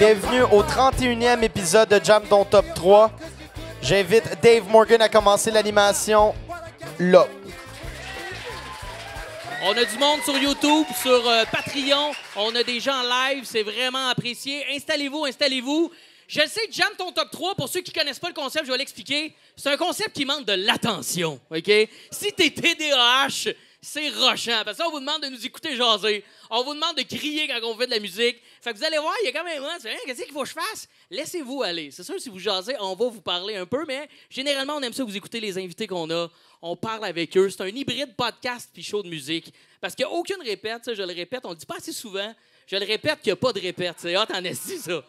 Bienvenue au 31e épisode de Jam Ton Top 3. J'invite Dave Morgan à commencer l'animation là. On a du monde sur YouTube, sur Patreon. On a des gens live. C'est vraiment apprécié. Installez-vous, installez-vous. Je le sais, Jam Ton Top 3, pour ceux qui ne connaissent pas le concept, je vais l'expliquer. C'est un concept qui manque de l'attention, OK? Si t'es TDAH, c'est rochant. Parce qu'on vous demande de nous écouter jaser. On vous demande de crier quand on fait de la musique. Fait que vous allez voir, il y a quand même... Qu'est-ce qu'il faut que je fasse? Laissez-vous aller. C'est sûr, si vous jasez, on va vous parler un peu, mais généralement, on aime ça vous écouter les invités qu'on a. On parle avec eux. C'est un hybride podcast puis show de musique. Parce qu'il n'y a aucune répète. Je le répète, on le dit pas assez souvent. Je le répète qu'il n'y a pas de répète. C'est hot en esti, ça.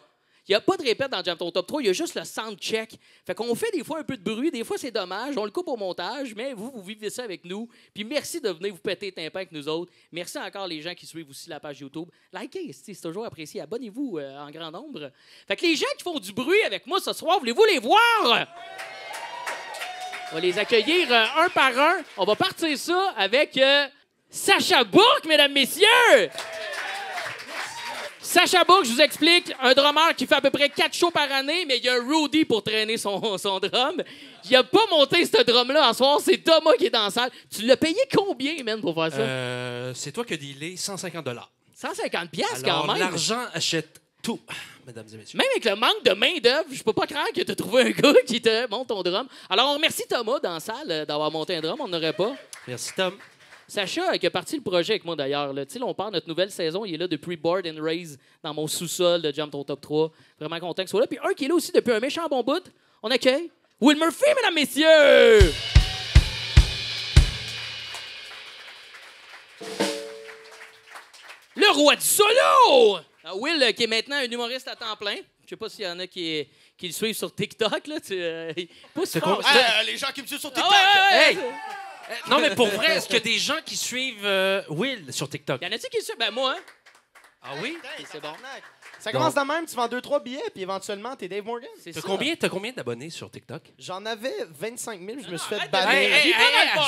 Il n'y a pas de répète dans Jam Ton Top 3, il y a juste le sound check. Fait qu'on fait des fois un peu de bruit, des fois c'est dommage, on le coupe au montage, mais vous vivez ça avec nous. Puis merci de venir vous péter les tympans avec nous autres. Merci encore les gens qui suivent aussi la page YouTube. Likez, c'est toujours apprécié. Abonnez-vous en grand nombre. Fait que les gens qui font du bruit avec moi ce soir, voulez-vous les voir? On va les accueillir un par un. On va partir ça avec Sacha Bourque, mesdames, messieurs! Sacha Bourque, je vous explique, un drummer qui fait à peu près 4 shows par année, mais il y a un Rudy pour traîner son drum. Il a pas monté ce drum-là en soir, c'est Thomas qui est dans la salle. Tu l'as payé combien, man, pour faire ça? C'est toi qui as dealé 150 $. 150 piastres Alors, quand même. l'argent achète tout, mesdames et messieurs. Même avec le manque de main-d'œuvre, je peux pas croire que tu as trouvé un gars qui te monte ton drum. Alors, on remercie Thomas dans la salle d'avoir monté un drum, on n'aurait pas. Merci, Tom. Sacha, qui a parti le projet avec moi d'ailleurs. Là, on part notre nouvelle saison. Il est là depuis Board and Raise dans mon sous-sol de Jam Ton Top 3. Vraiment content qu'il soit là. Puis un qui est là aussi depuis un méchant bon bout. On accueille Will Murphy, mesdames, messieurs! Le roi du solo! Will, qui est maintenant un humoriste à temps plein. Je sais pas s'il y en a qui le suivent sur TikTok. Là, Les gens qui me suivent sur TikTok! Hey! Non, mais pour vrai, est-ce qu'il y a des gens qui suivent Will sur TikTok? Y en a-t-il qui le suivent? Ben moi, hein? Ah oui? C'est bon. Ça commence de même, tu vends 2-3 billets, puis éventuellement, t'es Dave Morgan. C'est T'as ça. combien d'abonnés sur TikTok? J'en avais 25 000, je me suis fait arrête de- bannir. Hey,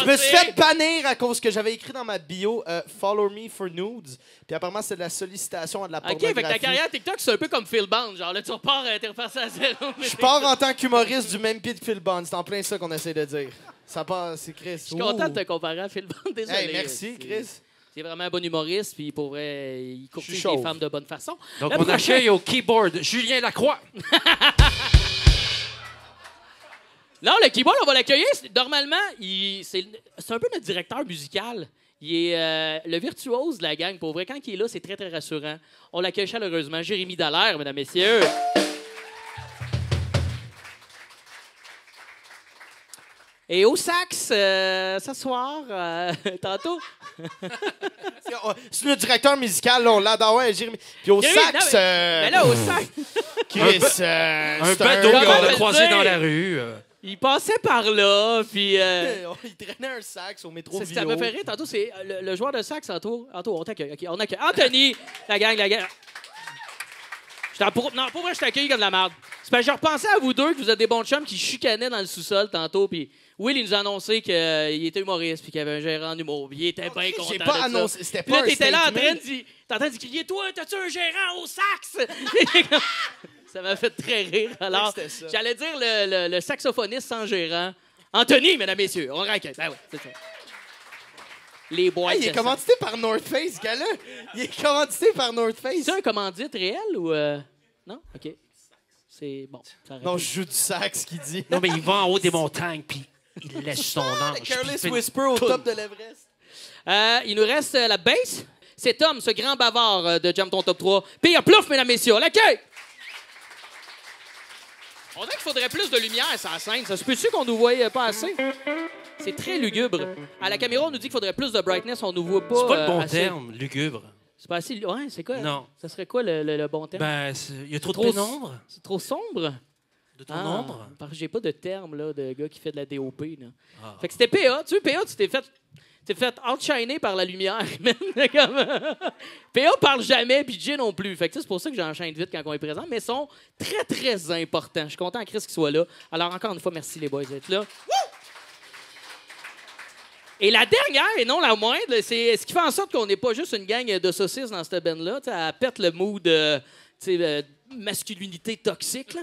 Je me suis fait bannir à cause que j'avais écrit dans ma bio Follow me for nudes. Puis apparemment, c'est de la sollicitation à de la OK, pornographie. fait que ta carrière TikTok, c'est un peu comme Phil Bond. Genre là, tu repars, t'es repassé à zéro. Je pars en tant qu'humoriste du même pied de Phil Bond. C'est en plein ça qu'on essaie de dire. Ça passe, c'est Chris. Je suis content de te comparer à Phil Bond, désolé. Hey, merci, Chris. C'est vraiment un bon humoriste, puis pour vrai, il courtise Je suis les chauve. femmes de bonne façon. Donc, Le on prochain- accueille au keyboard Julien Lacroix. Non, le keyboard, on va l'accueillir. Normalement, c'est un peu notre directeur musical. Il est le virtuose de la gang. Pour vrai, quand il est là, c'est très, très rassurant. On l'accueille chaleureusement. Jérémy Dallaire, mesdames, messieurs. Et au sax, ce soir, tantôt... C'est le directeur musical, là, on l'adore, ouais, Jérémy. Puis au Jérémy, sax, non, mais là, au sax, Chris, Un c'est bateau gars- qu'on a Comment croisé le dans dire? la rue. il passait par là, puis... Il traînait un sax au métro ça Vio. me fait rire. Tantôt, c'est le joueur de sax, tantôt, on t'accueille. OK, on accueille. Anthony, la gang. Non, pour vrai, je t'accueille comme de la merde. C'est parce que je repensais à vous deux, que vous êtes des bons chums qui chicanaient dans le sous-sol tantôt, puis Will, il nous a annoncé qu'il était humoriste, puis qu'il avait un gérant en humour, puis il était bien content J'ai de pas ça. annoncé, c'était Puis là, pas un t'étais là en statement. train de crier « Toi, t'as-tu un gérant au sax? » Ça m'a fait très rire. Alors, C'était ça. j'allais dire le saxophoniste sans gérant. Anthony, mesdames, messieurs, on raquette. Ben ouais, c'est ça. Les boîtes. Hey, il est commandité par North Face, ce gars-là. Il est commandité par North Face. C'est un commandite réel ou... Non? OK. C'est bon. Ça aurait Non, pu- je joue du sax, qu'il dit. Non, mais il va en haut des montagnes, puis il laisse son ange. Le Careless puis il fait- Whisper au top de l'Everest. Il nous reste la bass. C'est Tom, ce grand bavard de Jam Ton Top 3. Pire plouf, mesdames, messieurs. On l'accueille! On dirait qu'il faudrait plus de lumière sur la scène. Ça se peut-tu qu'on nous voyait pas assez? C'est très lugubre. À la caméra, on nous dit qu'il faudrait plus de brightness. On nous voit pas C'est pas le bon assez. terme, lugubre. C'est pas assez... Ouais, c'est quoi? Non. Ça serait quoi le bon terme? Ben, il y a trop de Trop- pénombre. C'est trop sombre? De ton ombre. Parce que j'ai pas de terme là, de gars qui fait de la DOP. Là. Ah. Fait que c'était PA. Tu sais, PA, tu t'es fait outshiner par la lumière. PA parle jamais, puis Jay non plus. Fait que c'est pour ça que j'enchaîne vite quand on est présent. Mais ils sont très, très importants. Je suis content, Chris, qu'il soit là. Alors, encore une fois, merci les boys d'être là. Et la dernière, et non la moindre, c'est ce qui fait en sorte qu'on n'est pas juste une gang de saucisses dans cette band-là. Elle pète le mood masculinité toxique, là.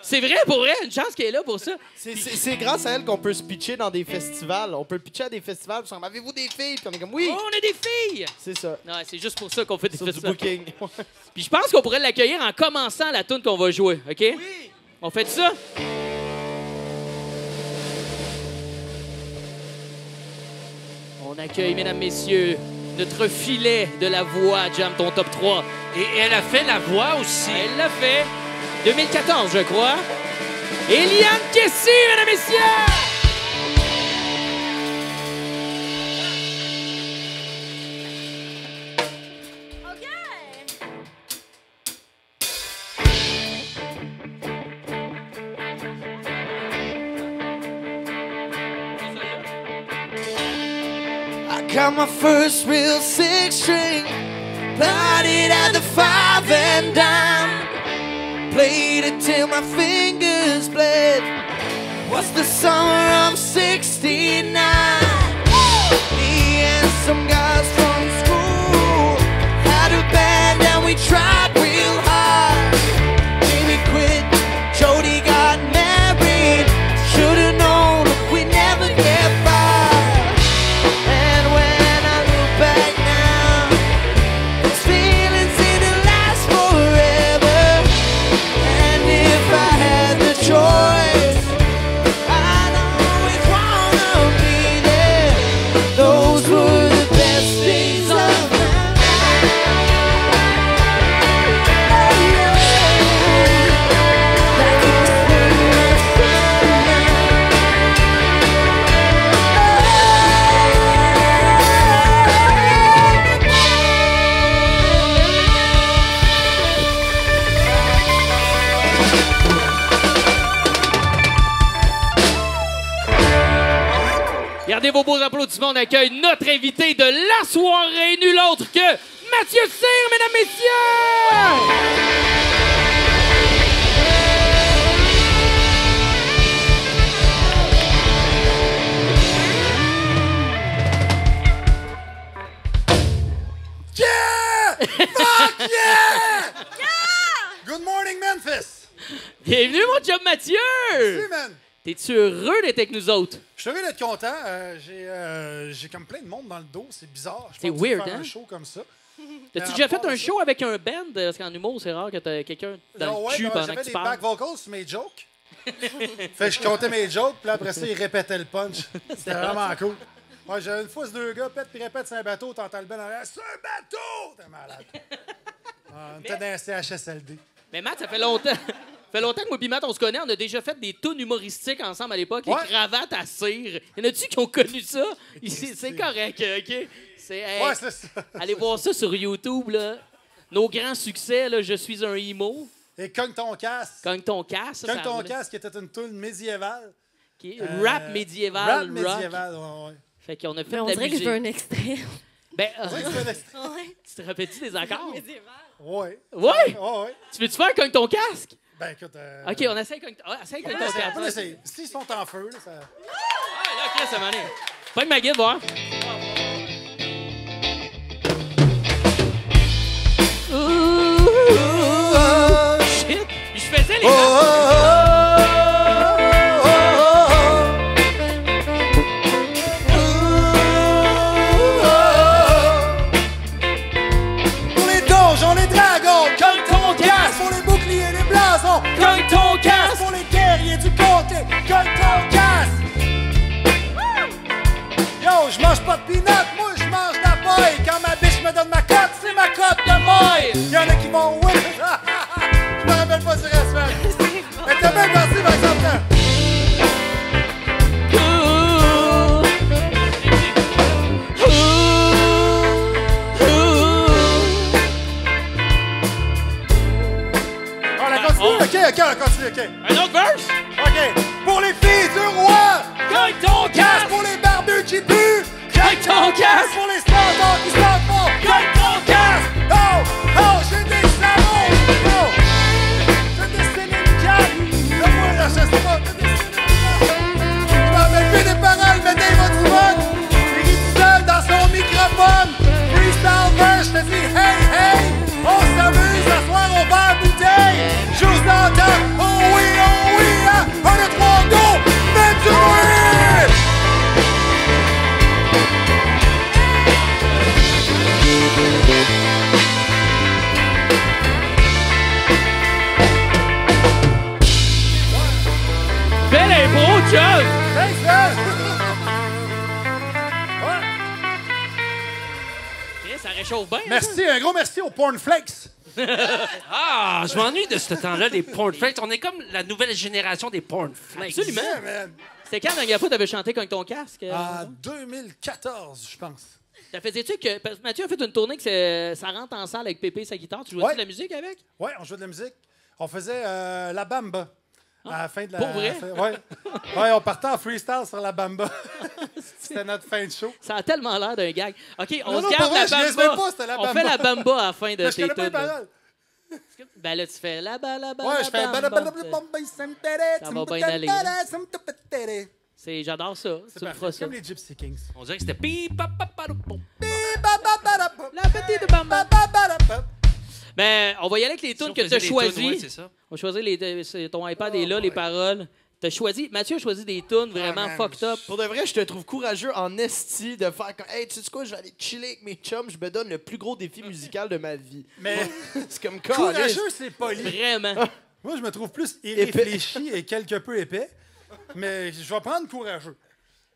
C'est vrai, pour vrai, une chance qu'elle est là pour ça. C'est grâce à elle qu'on peut se pitcher dans des festivals. On peut pitcher à des festivals. Puis on avez-vous des filles? Puis on est comme, oui! Oh, on a des filles! C'est ça. Non, c'est juste pour ça qu'on fait des Sur du festivals. booking. Puis je pense qu'on pourrait l'accueillir en commençant la tune qu'on va jouer, OK? Oui! On fait ça? On accueille, mesdames, messieurs, notre filet de la voix, Jam ton top 3. Et elle a fait la voix aussi. Elle l'a fait. 2014, je crois. Eliane Kessy, mesdames, messieurs! Got my first real six string, bought it at the 5 and dime, played it till my fingers bled. Was the summer of '69. Me and some guys from school had a band and we tried real hard. Jamie quit, Jody got married. Should've known we'd never get by. Gardez vos beaux applaudissements, on accueille notre invité de la soirée, nul autre que Mathieu Cyr, mesdames, messieurs! Yeah! Fuck yeah! Good morning, Memphis! Bienvenue, mon job Mathieu! Salut, man! T'es-tu heureux d'être avec nous autres? Je suis heureux d'être content. J'ai comme plein de monde dans le dos. C'est bizarre. Je C'est pense que weird, faire hein? un show comme ça. T'as-tu à déjà fait part un ça- show avec un band? Parce qu'en humour, c'est rare que t'as quelqu'un dans le cul pendant j'avais que tu des parles. back vocals sur mes jokes. Fait que je comptais mes jokes, puis après ça, ils répétaient le punch. C'était vraiment cool. Ouais, j'avais une fois, ces deux gars pètent puis répètent sur un bateau, t'entends le ben en arrière. C'est un bateau! T'es malade. On était dans un CHSLD. Mais Matt, ça fait longtemps. Ça fait longtemps que moi et Matt, on se connaît. On a déjà fait des tunes humoristiques ensemble à l'époque. Ouais. Les cravates à cire. Y en a-tu qui ont connu ça? C'est correct, OK? Hey, Ouais, c'est ça. allez voir ça sur YouTube, là. Nos grands succès, là, Je suis un emo. Et cogne ton casque. Cogne ton casque. Cogne ton casque, qui était une tune médiévale. Rap médiéval, Rap rock. médiéval, ouais. Fait qu'on a fait Mais on de la dirait que je musique. veux un extrait. Ben, Ouais, c'est un extrait. Ouais. tu te rappelles-tu des accords? Ouais. Ouais! Ouais. Tu veux-tu faire Cogne ton casque? Ben écoute. OK, on essaie Cogne essaye Cogne ton On casque. peut essayer. S'ils sont en feu, là, ça. Ah, là, Chris, ça m'en est. Pas ma guide, voir. Shit! Je faisais les Pour les donjons, les dragons, Cogne ton casque! pour les boucliers, les blasons, Cogne ton casque! pour les guerriers du comté, cogne ton casque. Yo, je mange pas de peanuts, moi je mange de la paille. Quand ma biche me donne ma cote, c'est ma cote de maille. Y'en a qui vont oui. Je me rappelle pas du reste, man. Mais t'as bien pensé, par exemple. là. On la continue? OK, on continue, OK. Un autre verse? OK. Pour les filles du roi, Cogne ton casse casque! pour les barbus qui puent. Cogne ton casque! Pour les standards qui s'en font. Cogne ton casque! Oh, j'ai des salons. Oh, j'ai des Céline. Donne-moi la chasse, pas. J'ai des Céline. Je m'en rappelle plus des paroles, mais Dave a du fun. Il rit tout seul dans son microphone. Freestyle verse, je te dis, hey, hey, on s'amuse, ce soir, on va à bouteille. réchauffe bien. Merci, un gros merci aux Pornflakes. Ah, je m'ennuie de ce temps-là, des Pornflakes. On est comme la nouvelle génération des Pornflakes. Absolument. Yeah, man. C'était quand la dernière fois que t'avais chanté avec ton casque? En 2014, je pense. T'as faisais-tu que. Parce que Mathieu a fait une tournée que ça rentre en salle avec Pépé et sa guitare. Tu jouais-tu Ouais. de la musique avec? Oui, on jouait de la musique. On faisait la bamba. À la fin de la. Pour vrai? Ouais, on partait en freestyle sur la bamba. C'était notre fin de show. Ça a tellement l'air d'un gag. OK, on Non, se non, garde pas vrai, la je niaise bamba. même pas, c'était la On bamba. fait la bamba à la fin de Mais je tes connais pas les tunes. paroles. Ben là, tu fais la bamba. Ouais, je fais. Ça va bien aller. J'adore ça. Tu me feras ça. Comme les Gypsy Kings. On dirait que c'était pip, pap, pap, pap, pop. La petite bamba. Ben, on va y aller avec les tunes que tu as choisies. Ouais, c'est ça. On va choisir ton iPad est là, les paroles. T'as choisi. Mathieu a choisi des tunes vraiment man. fucked up. Pour de vrai, je te trouve courageux en esti de faire comme hey, tu sais quoi, je vais aller chiller avec mes chums, je me donne le plus gros défi musical de ma vie. Mais C'est comme courageux, c'est poli. Vraiment. Moi, je me trouve plus irréfléchi et quelque peu épais. Mais je vais prendre courageux.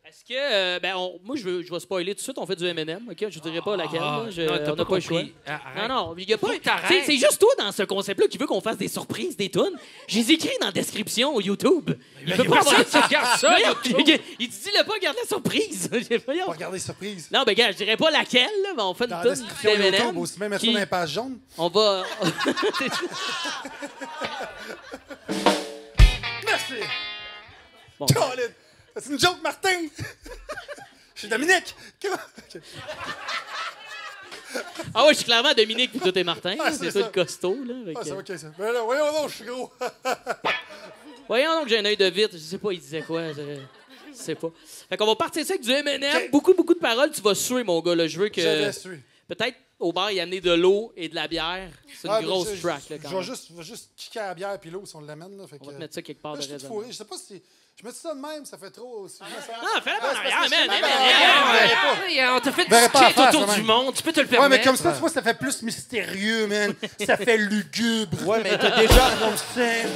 Est-ce que. Moi, je vais spoiler tout de suite. On fait du M&M, OK? Je dirais pas laquelle. Ah, là. non, t'as On n'a pas le choix. compris. Arrête. Non, il y a pas. Faut que t'arrêtes. C'est juste toi dans ce concept-là qui veut qu'on fasse des surprises, des tunes. Je les écris dans la description au YouTube. Il peut pas avoir Personne qui regarde ça, Voyons, YouTube. il dit le pas, garde la surprise. Voyons. Pas regarder surprise. Non, ben, gars, je dirais pas laquelle, là, mais on fait Dans une la tune description YouTube, d'M&M. aussi même mettre ça qui- dans les pages jaunes. On va. Merci. Bon. Colin. C'est une joke, Martin. Je suis Dominique. OK. Ah ouais, je suis clairement Dominique puis toi t'es Martin. Ah, c'est c'est toi ça. le costaud, là. Fait Ah, que- c'est OK, ça. Mais là, voyons donc, je suis gros. Voyons donc, j'ai un œil de vitre. Je sais pas, il disait quoi. Je sais pas. Fait qu'on va partir ça avec du M&M. OK. Beaucoup de paroles. Tu vas suer, mon gars. Là. Je veux que. Je vais suivre. Peut-être au bar, il a amené de l'eau et de la bière. C'est une Ah, grosse je- track, là, je quand vais même. juste kicker à la bière puis l'eau si on l'amène. Là, fait On va que, te mettre ça quelque part là, de je suis tout raison. fourré. Je sais pas si. Je mets ça de même, ça fait trop. Si je mets ça... Ah, fais-le pas en Ouais, c'est arrière, parce que man, je- man, On t'a fait du Verrais pas à skate faire, autour ça, du même. monde. Tu peux te le Ouais, permettre. mais comme ça, tu vois, ça fait plus mystérieux, man. Ça fait lugubre. Ouais, mais t'as déjà. On le sait.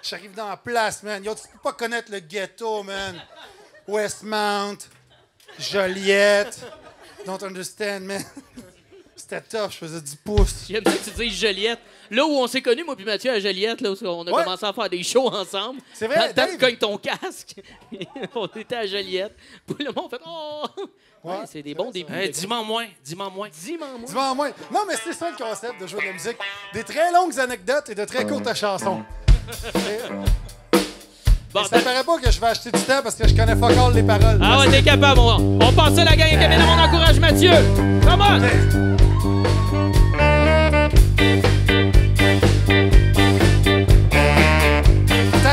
J'arrive dans la place, man. Yo, tu peux pas connaître le ghetto, man. Westmount, Joliette. Don't understand, man. C'était tough, je faisais 10 pouces. J'aime ça que tu dises Joliette. Là où on s'est connus, moi puis Mathieu, à Joliette, là où on a Ouais. commencé à faire des shows ensemble. C'est vrai, Dans le temps que tu Dave. cognes ton casque. On était à Joliette. Puis le monde fait Oh! Ouais, Ouais, c'est des bons débuts. Hey, dis-moi moins. Dis-moi, moi. Dis-moi moi. Non, mais c'est ça le concept de jouer de la musique. Des très longues anecdotes et de très courtes chansons. Bon, Ça paraît pas que je vais acheter du temps parce que je connais fuck all les paroles. ah ouais, t'es capable, on passe ça, la gang avec Eminem, on encourage Mathieu. Come on!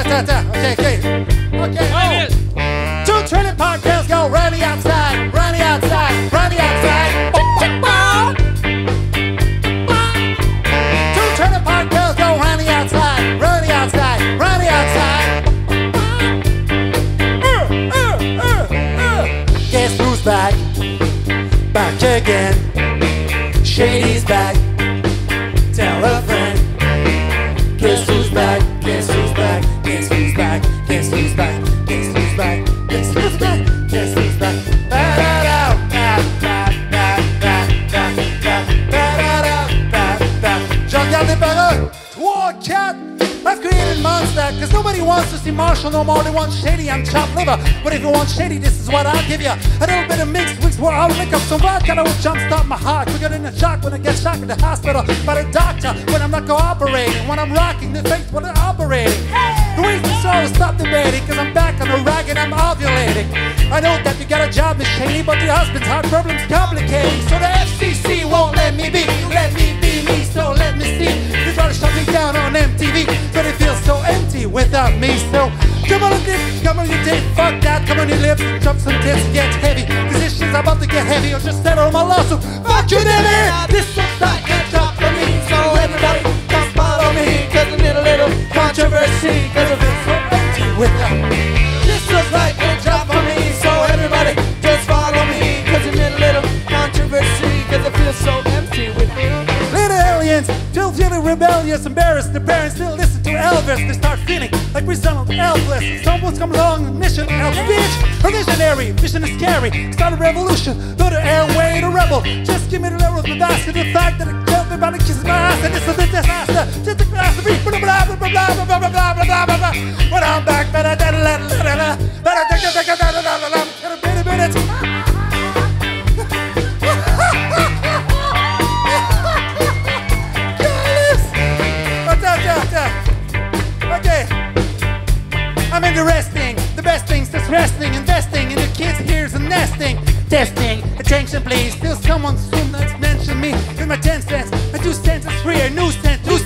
Attends. OK. Allez, vite. Two trailing park girls go running outside. Two trailing park girls go running outside. Guess who's back? Back again. Shady's back. Tell a friend. Guess who's back? Guess who's back? Guess who's back? Guess who's back? Guess who's back? Guess who's back? Guess who's back? Je regarde les paroles. 3, 4. I've created monster, cause nobody wants to see Marshall no more. They want Shady and chopped liver. But if you want Shady, this is what I'll give you. A little bit of mixed wigs where I'll lick up some vodka that will jumpstart my heart. We get in a shock when I get shocked in the hospital by the doctor. When I'm not cooperating, when I'm rocking the face when I'm operating. The reason so stop debating, cause I'm back on the rack and I'm ovulating. I know that you got a job, Miss Shady, but your husband's heart problem's complicating. So the FCC won't let me be me, so let me see. You try to shut me down on MTV, but it feels so empty without me. So come on, dick, come on, you dick, fuck that, come on, your lips, drop some tits, get heavy. Cause this shit's about to get heavy, or just settle my lawsuit. Fuck you, Daddy! This looks like a job for me, so everybody come follow me. Cause I need a little controversy, cause it feels so empty without me. This looks like a job for me, so everybody just follow me. Cause I need a little controversy, cause it feels so empty without me. Little aliens, till feeling rebellious, embarrassed. Their parents still listen to Elvis. They start feeling like we're some helpless. Someone's come along and mission help. Bitch, a visionary, vision is scary. Start a revolution, go to airway to rebel. Just give me the level of the basket. The fact that it killed me by the kiss of my ass. And this is a disaster. Just a glass of beef. Blah, blah, blah, blah, blah, blah, blah, blah, blah, blah, blah. When I'm back, better than minutes. Okay, I'm into resting. The best thing's just resting, investing in your kids' ears and nesting. Testing, attention please. Still someone soon that's mentioned me in my 10 cents. My 2 cents is free, a new cent, use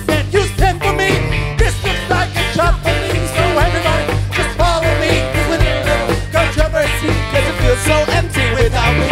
cent for me. This looks like a job for me, so everybody just follow me. With a little controversy, cause it feels so empty without me.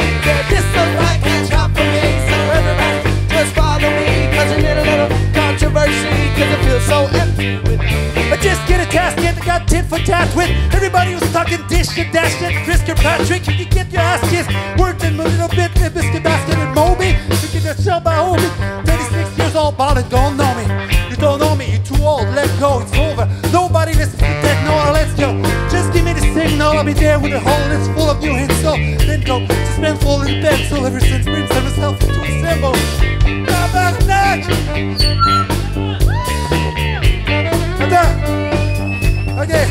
This looks like a job for me, so everybody just follow me. Cause it need a little controversy, cause it feels so empty without me. But just get a task, I got tit for tat with everybody who's talking this shit, that shit. Chris Kirkpatrick, you can get your ass kissed. Worked in a little bit, in biscuit basket and Moby. You can get shot by Hobie. 36 years old, but it don't know me. You don't know me, you're too old, let go, it's over. Nobody listens to techno, let's go. Just give me the signal, I'll be there with a hole that's full of new hits. So then go, just been full in the pencil ever since Prince had himself into a symbol. Okay.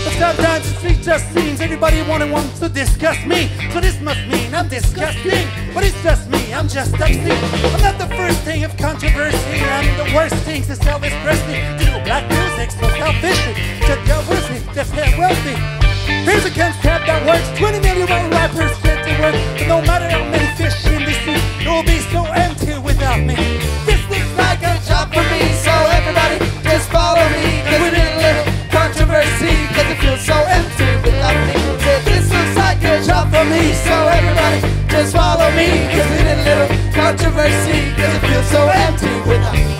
But sometimes the street just seems everybody wants to discuss me. So this must mean I'm disgusting. But it's just me, I'm just obscene. I'm not the first thing of controversy. I'm the worst thing to Elvis Presley. Do black music so selfishly. Just go with me, just get wealthy. Here's a concept that works. 20 million rappers get to work. But no matter how many fish in the sea, it will be so empty without me. This looks like a job for me, so everybody just follow me. Cause we need a little controversy, cause it feels so empty without me. This looks like a job for me, so everybody just follow me. Cause we need a little controversy, cause it feels so empty without me.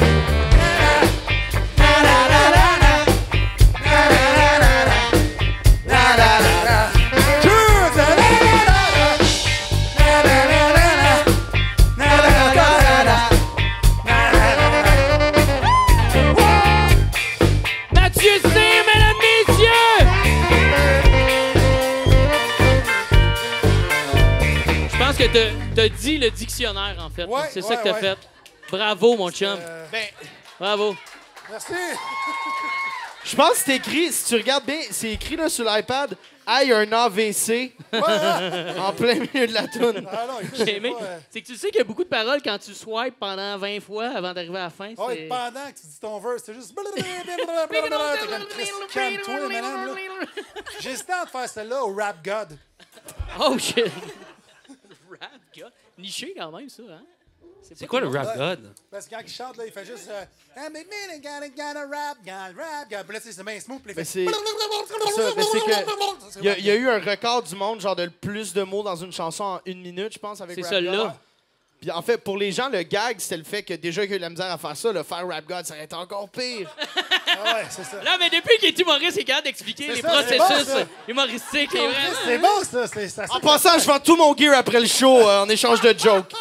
T'as dit le dictionnaire, en fait. Ouais, c'est ça que t'as fait. Bravo, mon chum. Bravo. Merci. Je pense que c'est écrit, si tu regardes bien, c'est écrit là, sur l'iPad, « Aïe, un AVC en plein milieu de la toune. Ah non, écoute, J'ai aimé. C'est que tu sais qu'il y a beaucoup de paroles quand tu swipes pendant 20 fois avant d'arriver à la fin. Ouais, pendant que tu dis ton verse, c'est juste... T'es comme Chris, calme-toi, madame. Là. J'hésitais entre faire celle-là au Rap God. Oh, shit. Rap God. Niché quand même, ça, hein? C'est quoi le rap god? Parce que quand il chante, là, il fait juste... I'm a minute, gotta rap God. Puis là, c'est bien smooth. Puis il fait... C'est que il y a eu un record du monde, genre de le plus de mots dans une chanson en 1 minute, je pense, avec c'est Rap celle-là. God. Puis en fait, pour les gens, le gag, c'était le fait que déjà qu'il y a eu la misère à faire ça, le faire Rap God, ça aurait été encore pire. Ah ouais, c'est ça. Là, mais depuis qu'il est humoriste, il est capable d'expliquer C'est les ça, processus c'est bon, humoristiques. Et vraiment... C'est bon, ça. Ça En passant, je vends tout mon gear après le show en échange de jokes.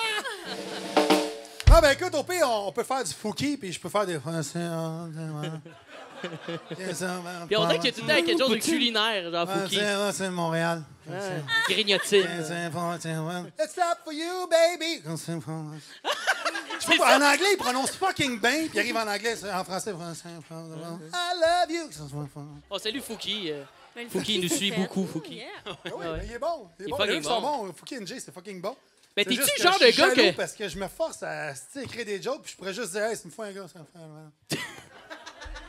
Ah, ben écoute, au pire, on peut faire du Fouki, puis je peux faire des... Puis on dirait qu'il y a tout le temps quelque chose de culinaire, genre Fouki. C'est Montréal. Grignotine. It's up for you, baby. En anglais, il prononce fucking bien, puis il arrive en anglais, en français. I love you. Oh, salut Fouki. Fouki nous suit beaucoup, Fouki. Oui, mais il est bon. Il est Les fucking deux sont bon. bons. Fouki NJ, c'est fucking bon. Mais C'est t'es-tu juste le genre que de je suis gars jaloux que... parce que je me force à écrire des jokes, puis je pourrais juste dire, hey, c'est une fois un gars, ça me fait.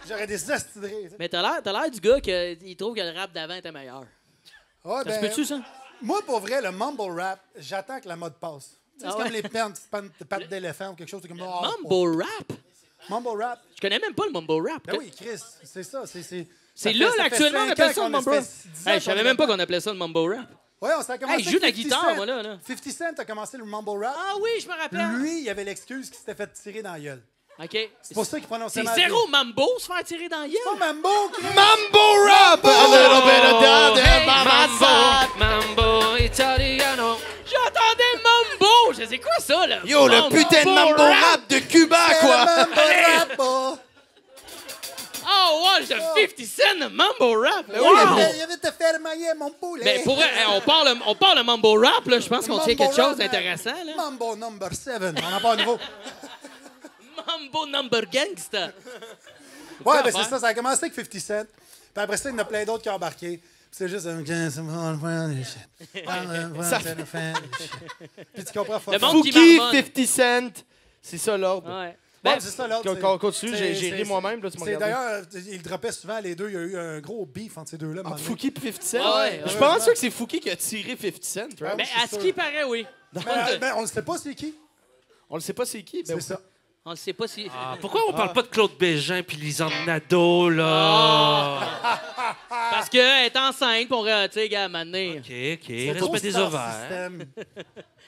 J'aurais des astidrés. Mais t'as l'air du gars qui trouve que le rap d'avant était meilleur. Ouais, Ça se peut-tu, ça? Moi, pour vrai, le mumble rap, j'attends que la mode passe. Tu sais, Ah c'est ouais? comme les pattes d'éléphant ou quelque chose comme ça. Mumble rap? Mumble rap. Je connais même pas le mumble rap. Ben oui, Chris, c'est ça. C'est là, actuellement, on appelle ça le mumble rap. Hey, je savais même pas qu'on appelait ça le mumble rap. Ouais, on s'est commencé. Hey, je joue de la avec 50 guitare, Cent. moi, là. 50 Cent a commencé le mumble rap. Ah oui, je me rappelle. Lui, il avait l'excuse qu'il s'était fait tirer dans la gueule. OK. C'est pour ça qu'il prononçait C'est mal. zéro mambo se faire tirer dans la gueule. Pas Mambo, Chris. Mambo rap! A little bit of that Hey, by my side. Mambo Italiano. J'entendais des mambo! Je sais quoi ça, là? Yo, le putain de mambo rap de Cuba, quoi! Mambo. Oh, ouais, le 50 Cent de mambo rap! oui, Wow! Il veut te faire mailler mon poulet. Mais pour vrai, on parle de mambo rap, là. Je pense qu'on tient quelque chose d'intéressant, là. Mambo number 7. On n'a pas un nouveau. Mambo number gangsta. Ouais, ben c'est ça. Ça a commencé avec 50 Cent. Puis après ça, il y en a plein d'autres qui ont embarqué. Puis c'est juste un... Puis tu comprends, Le monde qui Fouki, marmonne. 50 Cent. C'est ça l'ordre. Ouais. Ben, Ben, c'est ça, l'autre. Quand on continue, j'ai ri moi-même. Là, tu m'as C'est regardé. d'ailleurs, ils droppaient souvent les deux. Il y a eu un gros beef entre ces deux-là. Entre Fouki et 50 Cent? Ouais, Je ouais, pense que c'est Fouki qui a tiré 50 Cent, right? Ouais. ben, je suis à ce sûr. qui paraît, oui. Ben, on ne sait pas c'est qui. On le sait pas c'est qui. Ben, C'est ça. On ne sait pas si... Ah, pourquoi on parle pas de Claude Bégin puis Lisanne Nadeau, là? Parce qu'elle est enceinte pour, tu sais, gars, maintenant. OK, C'est respect au des Star ovaires. System.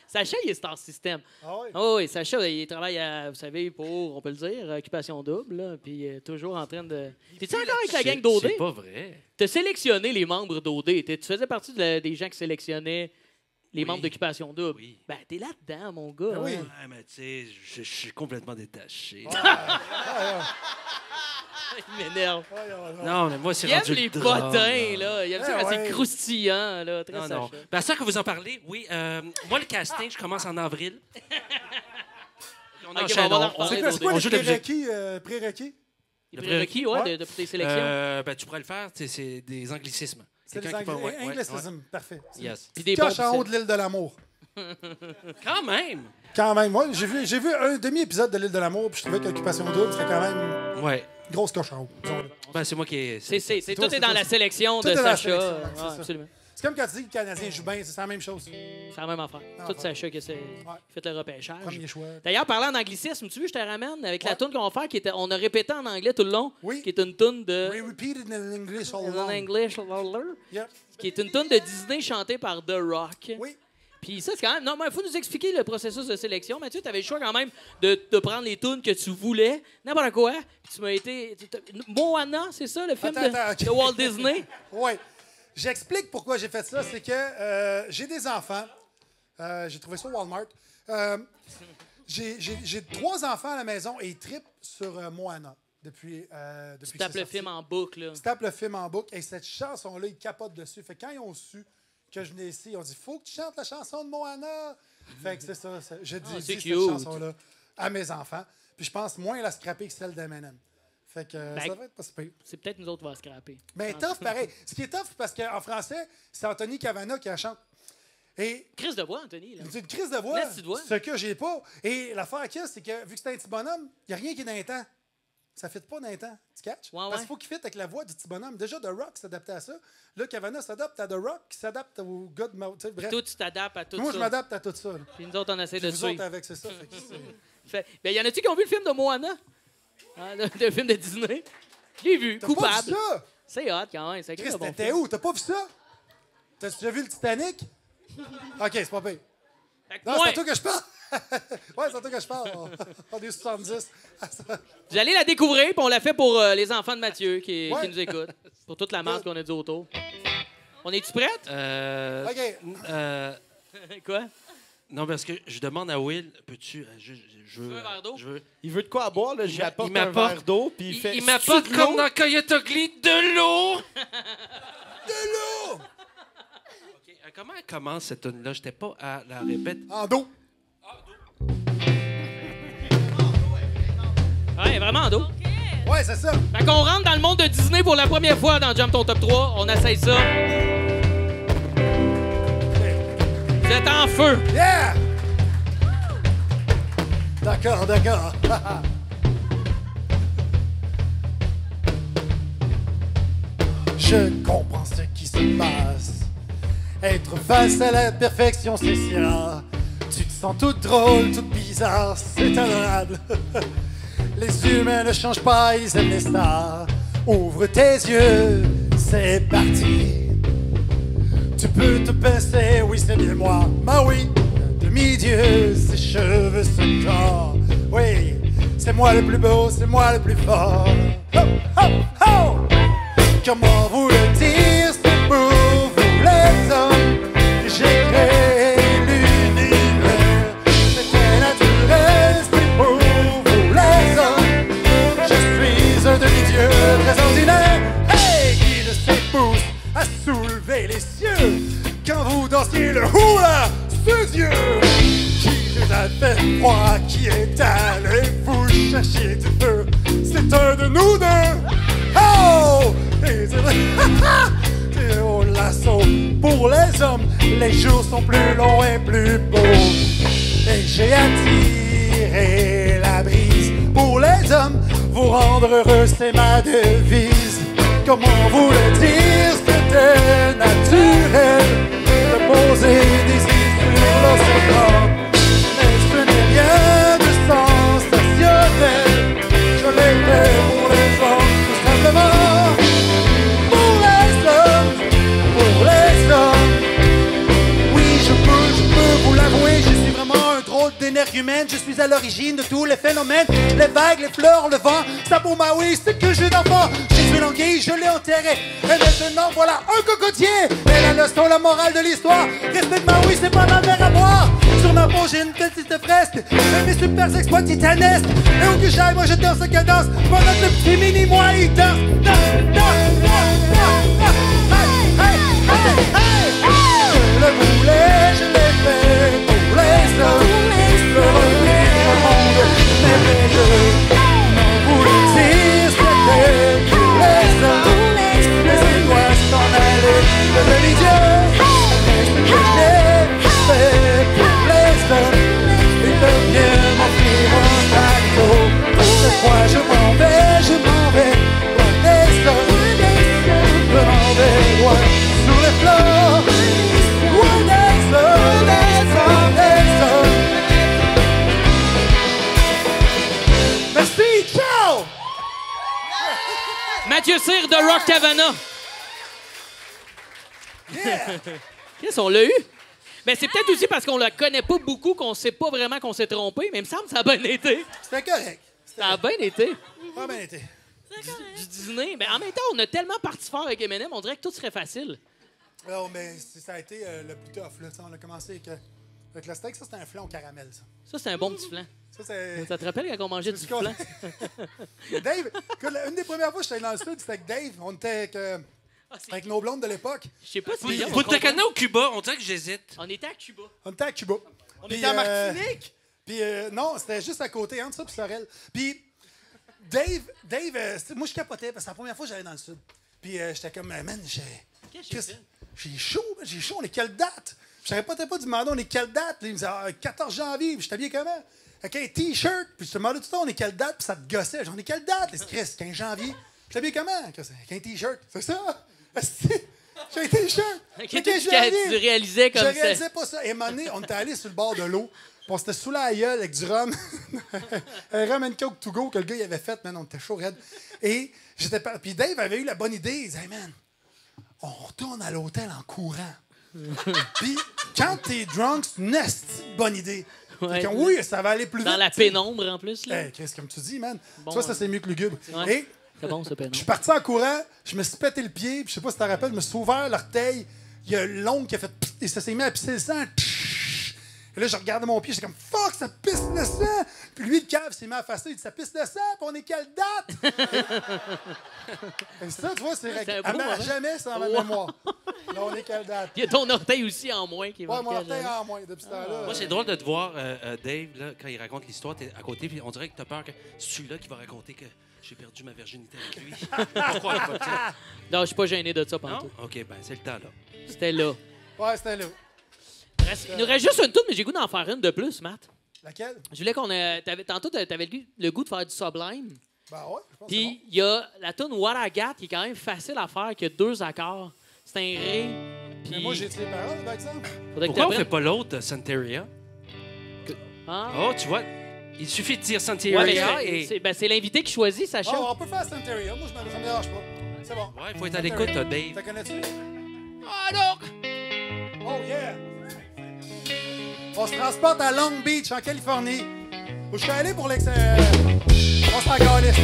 Sacha, il est Star System. Ah ouais. Oh, oui, Sacha, il travaille, vous savez, pour, on peut le dire, Occupation Double, là, puis toujours en train de... T'es-tu encore avec la gang d'OD? C'est pas vrai. T'as sélectionné les membres d'OD. Tu faisais partie des gens qui sélectionnaient les membres d'Occupation Double. Oui. Ben, t'es là-dedans, mon gars. oui. hein. Ouais, mais tu sais, je suis complètement détaché. Il m'énerve. Non, mais moi, c'est Il aime rendu les le drame, potins, là. Il aime ça quand ouais. c'est croustillant, là. Très Non, Sacha. non. Ben, ça que vous en parlez, oui. Moi, le casting, je commence en avril. On Ok, enchaîne, bon, on va en on- reparler. C'est quoi on les joue la musique. prérequis? Les prérequis, ouais, de tes sélections. Ben, tu pourrais le faire, tu sais, c'est des anglicismes. C'est les Quelqu'un qui parle- ouais, ouais, anglicismes. Parfait. ouais. Yes. Puis des bons Cache en haut pis de l'île de l'amour. Quand même. Quand même. Moi, j'ai vu un demi-épisode de l'île de l'amour, puis je trouvais qu'Occupation Double, c'était quand même Ouais. une grosse coche en haut. disons-le. Ben, c'est moi qui ai... C'est toi, tout c'est est dans toi, la c'est- sélection tout de est dans la Sacha. sélection, ouais, c'est Ouais, ça. absolument. C'est comme quand tu dis que le Canadien joue bien, c'est la même chose. C'est la même affaire. Tout Sacha qui a fait le repêchage. Premier choix. D'ailleurs, parlant d'anglicisme, tu veux, je te ramène avec la Ouais. toune qu'on va faire, on a répété en anglais tout le long, Oui. qui est une toune de... We repeated in English all En along. English, Yep. qui est une toune de Disney chantée par The Rock. Oui. Puis ça, c'est quand même... Non, mais il faut nous expliquer le processus de sélection. Mathieu, tu avais le choix quand même de prendre les tunes que tu voulais, n'importe quoi. Puis tu m'as été... Moana, c'est ça, le film Attends, ok. de Walt Disney? Oui. J'explique pourquoi j'ai fait ça. C'est que j'ai des enfants. J'ai trouvé ça au Walmart. J'ai 3 enfants à la maison et ils trippent sur Moana depuis Tu que tapes c'est le sorti. film en boucle, là. Ils tapent le film en boucle et cette chanson-là, ils capotent dessus. Fait que quand ils ont su que je venais ici, ils ont dit « Faut que tu chantes la chanson de Moana! » Fait que c'est ça. Je dis c'est cette cute. chanson-là à mes enfants. Puis je pense moins la scraper que celle d'Eminem. Fait que ça va être pas si pire. C'est peut-être nous autres qui va scraper. Mais tough, pareil. Ce qui est tough, parce qu'en français, c'est Anthony Cavana qui la chante. Et Crise de voix, Anthony, là. c'est une crise de voix, Laisse petite voix. ce que j'ai pas. Et l'affaire qu'il y a, c'est que vu que c'est un petit bonhomme, il n'y a rien qui est d'un temps. Ça ne fit pas d'un temps. Tu catches? Ouais, Parce qu'il faut qu'il fitte avec la voix du petit bonhomme. Déjà, The Rock s'adaptait à ça. Là, Cavana s'adapte à The Rock, qui s'adapte au gars de... tu sais, bref. Toi, tu t'adaptes à tout Moi, ça. je m'adapte à tout ça. là. Puis nous autres, on essaie Puis de vous autres suivre. avec, c'est ça. Fait que c'est- Ben, y en a-tu qui ont vu le film de Moana? Hein, le film de Disney? Je l'ai vu, T'as pas coupable. vu ça? C'est hot quand même. C'est Chris, un bon t'étais film. où? T'as pas vu ça? T'as déjà vu le Titanic? OK, c'est pas pire. Fait que Non, moi, c'est à toi que je parle. Ouais, c'est à toi que je parle. On est 70. vous allez la découvrir, puis on l'a fait pour les enfants de Mathieu qui Ouais. nous écoutent. Pour toute la marque qu'on a dit autour. On est-tu prête? OK. Quoi? Non, parce que je demande à Will, peux-tu... Je veux... veux un verre d'eau? Je veux... Il veut de quoi à boire, là? Il J'apporte un m'apporte- verre d'eau, puis il fait... Il m'apporte C'est-tu de l'eau? comme dans Coyote Ugly de l'eau! De l'eau! OK, comment elle commence cette tune-là? J'étais pas à la répète. En dos. Ouais, vraiment en dos. Ouais, c'est ça. Fait qu'on rentre dans le monde de Disney pour la première fois dans Jump Ton Top 3. On essaye ça. Vous êtes en feu. Yeah! D'accord, d'accord. Je comprends ce qui se passe. Être face à la perfection, c'est ça. Tu te sens toute drôle, toute bizarre, c'est adorable. Les humains ne changent pas, ils aiment les stars. Ouvre tes yeux, c'est parti. Tu peux te pincer, oui c'est bien moi. Bah oui, demi-dieu, ses cheveux, ce corps. Oui, c'est moi le plus beau, c'est moi le plus fort. Ho, ho, ho! Comment vous le dire, c'est pour vous les hommes que j'ai créé l'univers. froid qui est allé vous chercher du feu. C'est un de nous deux. Oh! Et au lasso pour les hommes, les jours sont plus longs et plus beaux. Et j'ai attiré la brise pour les hommes, vous rendre heureux, c'est ma devise. Comment vous le dire, c'était naturel de poser des îles sur l'océan. Mais ce n'est rien de sensationnel, je l'ai fait pour les hommes, tout simplement. Pour les hommes, oui, je peux vous l'avouer, je suis vraiment un drôle d'énergumène. Je suis à l'origine de tous les phénomènes, les vagues, les fleurs, le vent. Ça pour ma oui, c'est que j'ai d'enfant. J'ai tué l'anguille, je l'ai enterré. Et maintenant, voilà un cocotier. Et la leçon, la morale de l'histoire. Respecte ma oui, c'est pas ma mère à boire. Sur ma peau, j'ai une petite fresque. Et mes super exploits titanesques. Et où que j'aille, moi je danse ce qu'elle danse. Pendant que le petit mini, moi, il danse. Je le voulais, je l'ai fait pour les hommes. Je revenir au monde merveilleux. Non, vous le dire, c'était pour les hommes. Mais il doit s'en aller de demi-dieu. Mais ce que j'ai fait pour les hommes, ils peuvent bien m'offrir un cadeau. Cette fois je m'en vais loin des hommes. Je m'en vais loin sur les fleurs. Loin des hommes, loin des hommes. Merci, ciao! Mathieu Cyr de Rock Cavana. Qu'est-ce qu'on l'a eu? Ben, c'est peut-être aussi parce qu'on la connaît pas beaucoup qu'on sait pas vraiment qu'on s'est trompé, mais il me semble que ça a bien été. C'était correct. Ça a bien été. Pas bien été. Du dîner. Mais en même temps, on a tellement parti fort avec Eminem, on dirait que tout serait facile. Non, mais ça a été le plus tough. Là. On a commencé avec le steak. Ça, c'était un flan au caramel. Ça, Ça, c'est un bon petit flan. ça te rappelle quand on mangeait du flan? Dave, une des premières fois que j'étais dans le sud, c'était avec Dave. On était avec nos blondes de l'époque. Je sais pas si... Punta Cana ou Cuba? On dirait que j'hésite. On était à Cuba. On était à Cuba. On était à Martinique. Puis non, c'était juste à côté, entre ça puis Sorel. Puis Dave, moi je capotais parce que c'est la première fois que j'allais dans le sud. Puis j'étais comme, man, j'ai chaud, on est quelle date? Je savais pas du demander, on est quelle date? Il me disait, 14 janvier, puis j'étais habillé comment? Avec un T-shirt, puis je te demandais tout le temps, on est quelle date? Puis ça te gossait. J'en ai quelle date? Il dit, Chris, 15 janvier. J'étais habillé comment? Avec un T-shirt. C'est ça? J'ai un T-shirt. Tu réalisais comme ça. Je réalisais pas ça. Et à un moment donné, on était allé sur le bord de l'eau. Puis on s'était saoulé à la gueule avec du rhum. Un rhum and coke to go que le gars il avait fait, man. On était chaud raide. Et puis Dave avait eu la bonne idée. Il disait, hey, man, on retourne à l'hôtel en courant. Puis quand t'es drunk, c'est une bonne idée. Ouais. Oui, ça va aller plus vite. Dans la pénombre, en plus. Là. Hey, Chris, comme tu dis, man. Bon, ça c'est mieux que lugubre. Ouais. Et c'est bon, ça, pénombre. je suis parti en courant, je me suis pété le pied, puis je sais pas si tu te rappelles, je me suis ouvert l'orteil. Il y a l'ongle qui a fait pfff, et ça s'est mis à pisser le sang. Et là, je regardais mon pied, j'étais comme fuck, ça pisse le sang. Puis lui, le cave s'est mis à facer, il dit ça pisse le sang, puis on est quelle date? Et ça, tu vois, c'est jamais ça dans ma mémoire. Là, on est quelle date? Il y a ton orteil aussi en moins qui va. Ouais, mon orteil en moins depuis ce temps-là. Moi, c'est drôle de te voir, Dave, là, quand il raconte l'histoire, t'es à côté, puis on dirait que t'as peur que c'est celui-là qui va raconter que j'ai perdu ma virginité avec lui. Pourquoi il va te dire? Non, je suis pas gêné de ça, Non? pantoute. OK, ben c'est le temps, là. C'était là. Ouais, c'était là. Il nous reste juste une toute, mais j'ai goût d'en faire une de plus, Matt. Laquelle? Je voulais qu'on tantôt, t'avais le goût de faire du Sublime. Ben ouais, je pense que c'est bon. Puis il y a la tune What I Got qui est quand même facile à faire, qui a 2 accords. C'est un ré. Puis Mais moi, j'ai tiré paroles, par exemple. faudrait que Pourquoi on t'apprennes. fait pas l'autre, Santeria? Ah. Oh, tu vois, il suffit de dire Ouais, Santeria mais et... c'est l'invité qui choisit, Sacha. Oh, on peut faire Santeria. Moi, ça me dérange pas. C'est bon. Ouais, il faut être à l'écoute, Dave. T'as connais-tu? Ah, donc! Oh, yeah! On se transporte à Long Beach, en Californie, où je suis allé pour on s'en calisse.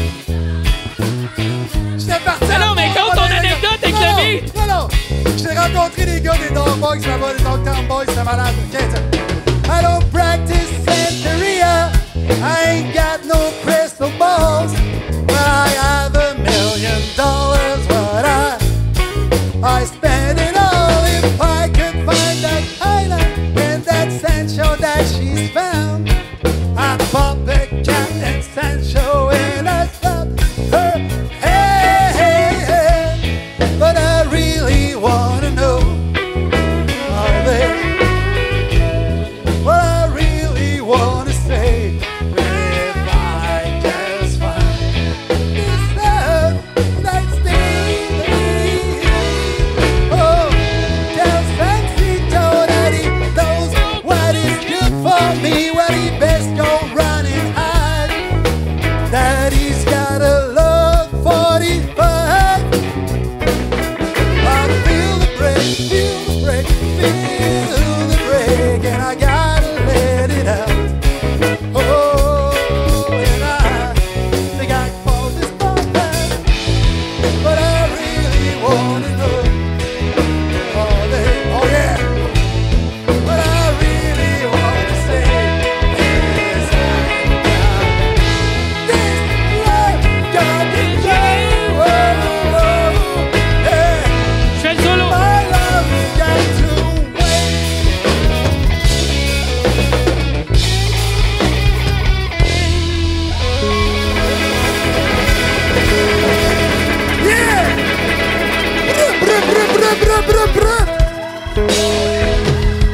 J'étais parti. Non, mais compte ton anecdote avec le beat! Non. J'ai rencontré des gars des Dog Boys là-bas, des Dogtown Boys, c'est malade. OK, I don't practice Santeria. I ain't got no crystal balls. But I have $1 million. What I spend it all if I could find that island and that Sancho that she's found.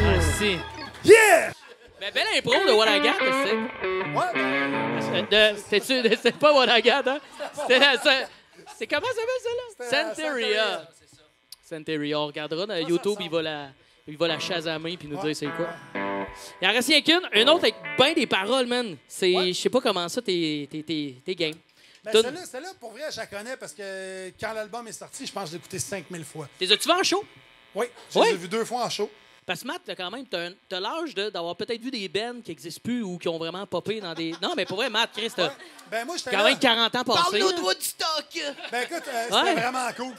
Ah, si. Yeah! Mais belle impro de What I Got, c'est. Ouais, C'est pas What I Got, hein? C'est comment ça s'appelle, ça, là? Santeria. Santeria. On regardera dans YouTube, il va la chasamer puis nous dire c'est quoi. Il en reste rien qu'une. Une autre avec bien des paroles, man. Je sais pas comment ça, t'es game. Ben, celle-là, pour vrai, je la connais parce que quand l'album est sorti, je pense que je l'ai écouté 5000 fois. T'es as-tu vu en show? Oui, je Oui? l'ai vu 2 fois en show. Parce que Matt, t'as l'âge d'avoir peut-être vu des bands qui n'existent plus ou qui ont vraiment popé dans des... Non, mais pour vrai, Matt, Chris, t'as Ben, moi, j'étais quand là. même 40 ans passés. Parle-nous là. de Woodstock! Ben, écoute, Ouais. c'était vraiment cool.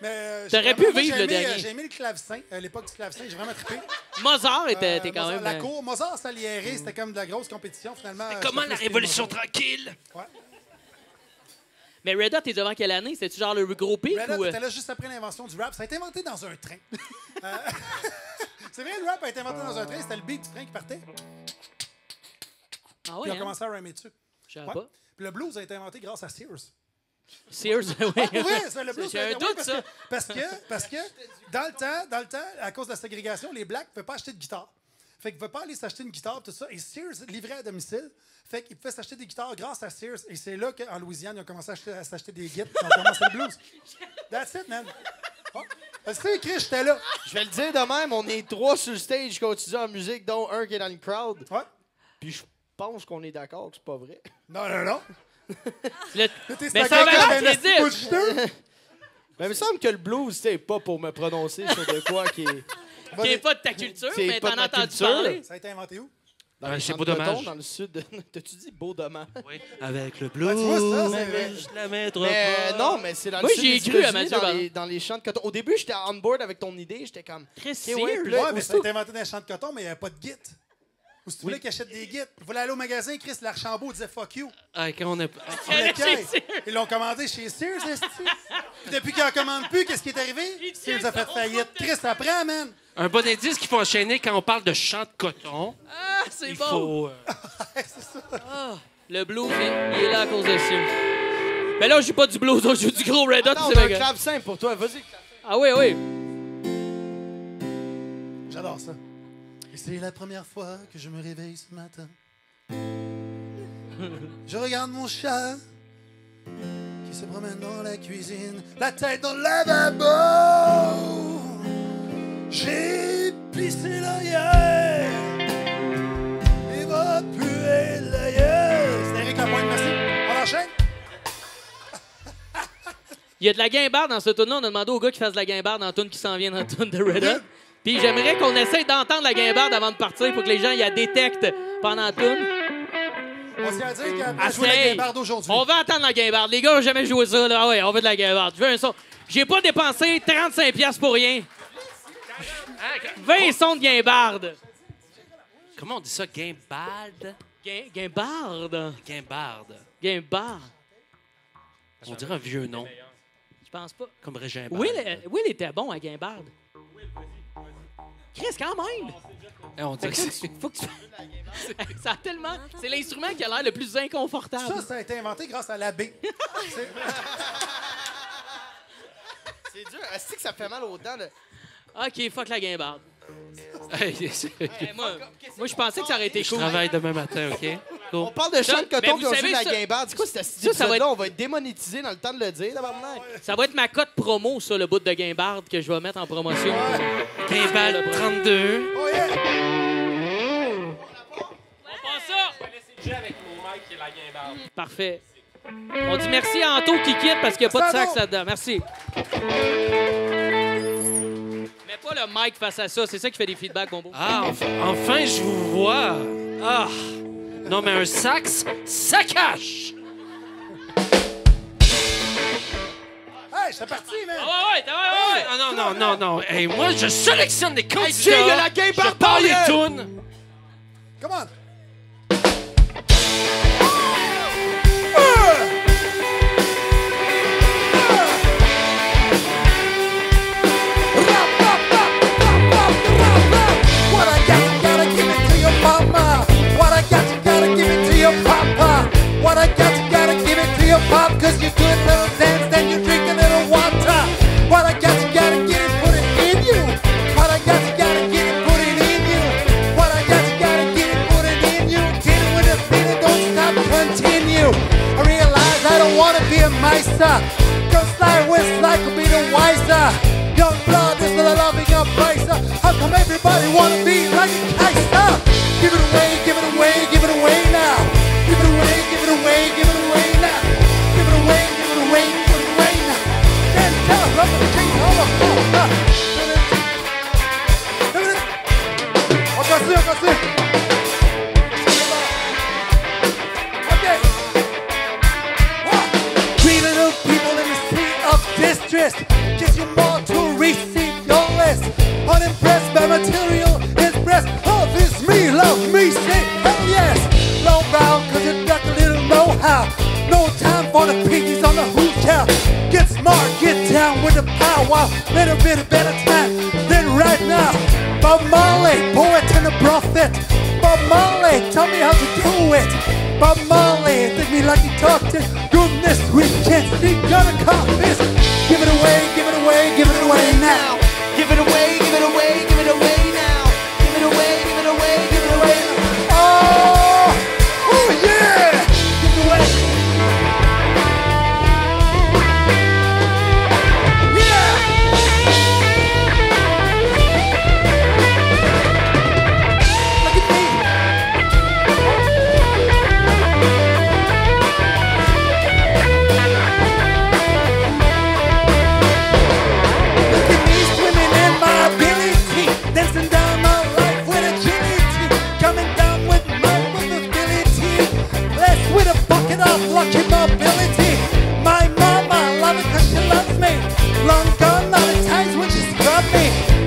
Mais, T'aurais pu vivre le dernier. J'ai aimé le clavecin, l'époque du clavecin, j'ai vraiment trippé. Mozart était t'es quand Mozart, même... La cour, Mozart Salieri, c'était comme de la grosse compétition, finalement. Comment j'ai la plus révolution Mozart. tranquille? Ouais. Mais Red Hot, t'es devant quelle année? C'était-tu genre le gros pic Red Hot ou... était là juste après l'invention du rap. Ça a été inventé dans un train. C'est vrai, le rap a été inventé dans un train. C'était le beat du train qui partait. Ah Puis ouais, ils ont hein? commencé à rhymer dessus. Je savais Ouais. pas. Puis le blues a été inventé grâce à Sears. Sears, oui. Oui, c'est le blues. J'ai a un été- doute, oui, ça. parce que dans le temps, à cause de la ségrégation, les blacks ne pouvaient pas acheter de guitare. Fait qu'ils ne pouvaient pas aller s'acheter une guitare, tout ça. Et Sears livrait à domicile. Fait qu'ils pouvaient s'acheter des guitares grâce à Sears. Et c'est là qu'en Louisiane, ils ont commencé à s'acheter des guitares. Ils ont commencé le blues. That's it, man. Oh. Parce que Chris, j'étais là. Je vais le dire de même, on est 3 sur le stage qui continuent en musique, dont un qui est dans le crowd. Ouais. Puis je pense qu'on est d'accord que c'est pas vrai. Non, non, non. Le- T'es Mais stocké ça va avec un être esti de bullshiteux. Mais il me semble que le blues, c'est pas pour me prononcer sur de quoi qui est. Qui n'est pas de ta culture, C'est mais pas t'en de as ma entendu culture. parler. Ça a été inventé où? Dans Ouais, les c'est champs beau de coton, dommage. dans le sud. T'as-tu dit beau dommage? Oui. Avec le Ouais, blues. tu vois, ça, c'est vrai. Je la mettrai Mais pas. non, mais c'est dans Moi, le sud j'y ai des cru à États-Unis, Mathieu, dans les champs de coton. Au début, j'étais on board avec ton idée. J'étais comme... Chris, Ok, ouais, Sears. puis là, Ouais, mais ça a aussitôt- été inventé dans les champs de coton, mais il n'y avait pas de git. Ou si tu voulais qu'ils achètent des gits, ils voulaient aller au magasin, Chris Larchambault disait fuck you. Ah, quand on a... On le caille. Ils l'ont commandé chez Sears, esti. Puis depuis qu'ils en commandent plus, qu'est-ce qui est arrivé? Sears a fait faillite. Chris, ça prend, man. Un bon indice qu'il faut enchaîner quand on parle de champ de coton. Ah, c'est Il bon. faut... Ah, le blues, il est là à cause de Sears. Mais là, je joue pas du blues, on joue du gros Red Hot. Attends, c'est on a un méga. clavecin pour toi. Vas-y. Ah oui, oui. J'adore ça. Et c'est la première fois que je me réveille ce matin. Je regarde mon chat qui se promène dans la cuisine, la tête dans le lavabo. J'ai pissé l'ailleurs. Il va puer l'ailleurs. C'est Eric Lapointe, merci. On enchaîne? Il y a de la guimbarde dans ce tune-là. On a demandé au gars qui fasse de la guimbarde dans la tune qui s'en vient dans la tune de Red Hot. Puis j'aimerais qu'on essaye d'entendre la guimbarde avant de partir pour que les gens y la détectent pendant la tune. On s'est dit qu'après jouer la Essaye. guimbarde aujourd'hui. On va entendre la guimbarde. Les gars n'ont jamais joué ça. Là. Ah ouais, on veut de la guimbarde. Je veux un son. J'ai pas dépensé 35$ pour rien. 20 sons de guimbarde. Comment on dit ça? Guimbarde? Guimbarde. Guimbarde. Guimbarde. On dirait un vieux nom. Je pense pas. Comme Régimbarde. Will était bon à guimbarde. Chris, quand même. Eh, on dirait que c'est... Faut que tu... Ça a tellement... C'est l'instrument qui a l'air le plus inconfortable. Ça a été inventé grâce à l'abbé. C'est dur. Est-ce que ça fait mal aux dents? Là? OK, fuck la guimbarde. Hey, c'est- Moi, je pensais que ça aurait été Je cool. travaille demain matin, OK? On Cool. parle de champs de mais coton vous qui ont joué savez, la ça- guimbarde. C'est quoi cet ça va épisode-là? On va être démonétisé dans le temps de le dire, d'abord. Ça va être ma cote promo, ça, le bout de guimbarde que je vais mettre en promotion. Guimbarde 32. Oh yeah! On passe ça! Parfait. On dit merci à Anto qui quitte parce qu'il n'y a pas de sax là-dedans. Merci. Mets pas le mic face à ça. C'est ça qui fait des feedbacks, Bombo. Ah, enfin, je vous vois. Ah! Non, mais un sax, ça cache! Hey, c'est parti, man! Ouais. Ah, non. Hey, moi, je sélectionne des candidats. Jay, il y a la guimbarde Je parle les par là. tunes. Come on! What I got, you gotta give it to your mama. What I got, you gotta give it to your papa. What I got, you gotta give it to your pop. Cause you do a little dance, then you drink a little water. What I got, you gotta get it, put it don't wanna be a meister. Cause I wish I could be the wiser. Young blood is the loving of Pricer. How come everybody wanna be like a Kaiser? Give it away, give it away, give it away now. Give it away, give it away, give it away now. Give it away, give it away, give it away now. Can't tell, I'm the king of the floor. Encore sûr. Okay. Three little people in the sea of distress. Gives you more to receive your list. Unimpressed by material express. Oh, this me, love me, say hell yes. Low brow, cause you got a little know-how. No time for the piggies on the who's cow. Get smart, get down with the power. Little bit of better time than right now. Bob Marley, poet and a prophet. Bob Marley, tell me how to do it. Bob Marley, think me like he talked it. Goodness, we can't see, gonna call this. Give it away, give it away, give it away now. Give it away, give it away, give it away now. Give it away, give it away, give it away now. Oh yeah! Give it away. Yeah! Look at me. Look at me swimming in my ability, dancing down my life with agility, coming down with my ability, blessed with a bucket of lucky mobility. My mama love it 'cause she loves me. Long gone all the times when she scrubbed me.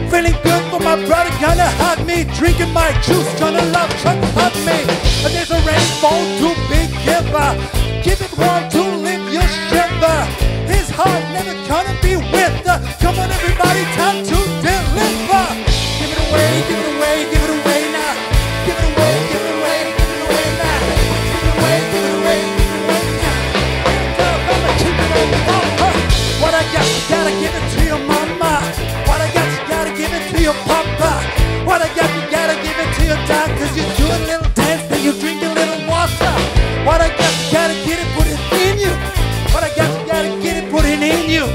Feeling good for my brother, gonna hug me. Drinking my juice, gonna love, trying to hug me. But there's a rainbow to be giver. Give it one to live your shiver. His heart never gonna be with her. Come on everybody, time to deliver. Give it away, give it away, give it away now. Give it away, give it away, give it away now. Give it away, give it away, give it away now. I'ma keep it on. What I got, you gotta give it to your mama. What I got, you gotta give it to your papa. What I got, you gotta give it to your dad. 'Cause you do a little dance, then you drink a little water. What I got, you gotta get it, put it in you. What I got, you gotta get it, put it in you.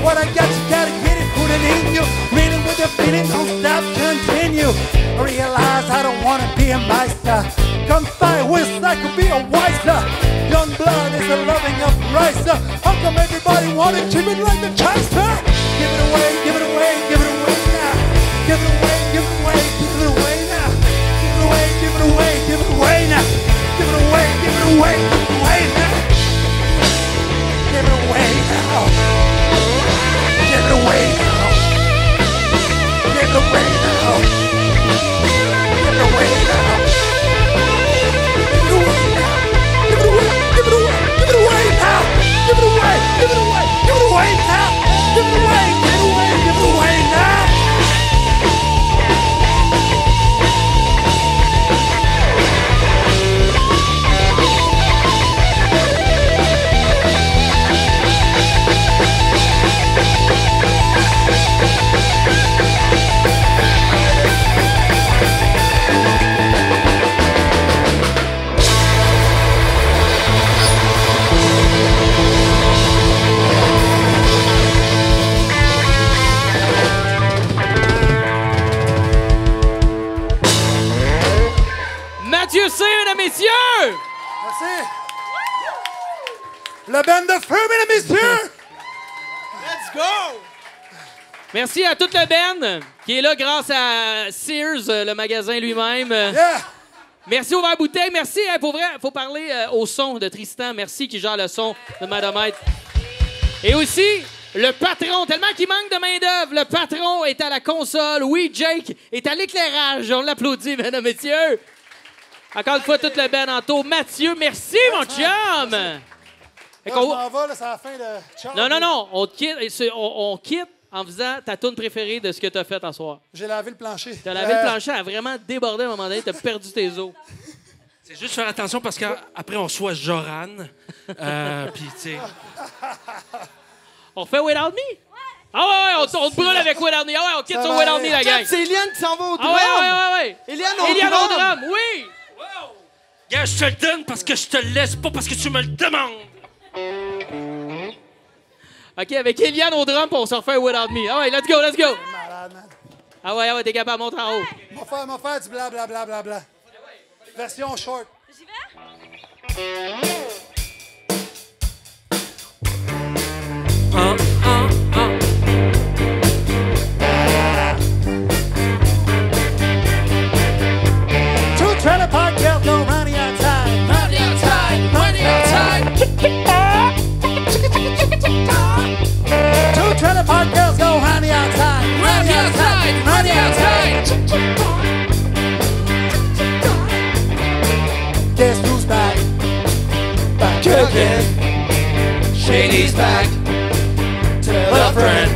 What I got, you gotta get it, put it in you. Reading with the feeling, don't stop, continue. Realize I don't wanna be a meister. Come find, wish I could be a wiser. Young blood is the loving of Ricer. How come everybody wanna keep it like the Kaiser? Give it away, give it away, give it away now. Give it away, give it away, give it away now. Give it away, give it away, give it away now. Give it away, give it away, give it away now. Give it away now. Give it away now. Give it away now. Give it away now. Give it away now. Give it away, give it away, give it away now. Give it away, give it away, give it away now. Give it away, give it away, give it away now. Mathieu C, mesdames, messieurs! Merci. Le band de feu, mesdames, messieurs. Let's go! Merci à toute la band qui est là grâce à Sears, le magasin lui-même. Yeah. Merci au verre bouteille. Merci, pour vrai, il faut parler au son de Tristan. Merci qui gère le son de Madomètre. Et aussi, le patron, tellement qu'il manque de main-d'œuvre, le patron est à la console. Oui, Jake est à l'éclairage. On l'applaudit, mesdames, messieurs. Encore une fois, toute la band en tour. Mathieu, merci, mon chum! Là, je m'en vais, là, c'est la fin de Charles. Non, on te quitte, on quitte en faisant ta toune préférée de ce que tu as fait en soir. J'ai lavé le plancher. Tu as lavé le plancher, elle a vraiment débordé à un moment donné, tu as perdu tes os. C'est juste faire attention parce qu'après, on reçoit Joran. Puis, tu sais. On fait Without Me? Ah ouais, on te brûle avec Without Me. Ah ouais, on quitte sur Without Me, la gang. C'est Eliane qui s'en va au drum. Ah ouais. Eliane au drum, oui! Gars, je te le donne parce que je te le laisse, pas parce que tu me le demandes. OK, avec Eliane au drum, puis on se refait Without Me. Ah ouais, let's go, let's go. Malade, man. Ah ouais, t'es capable, monte en haut. M'a faire du blablabla. Version short. J'y vais? Two trailer park girls go roundy outside. Roundy outside. Roundy outside. Two trailer park girls go roundy outside. Roundy outside. Roundy outside. Guess who's back? Back again. Shady's back. Tell a friend.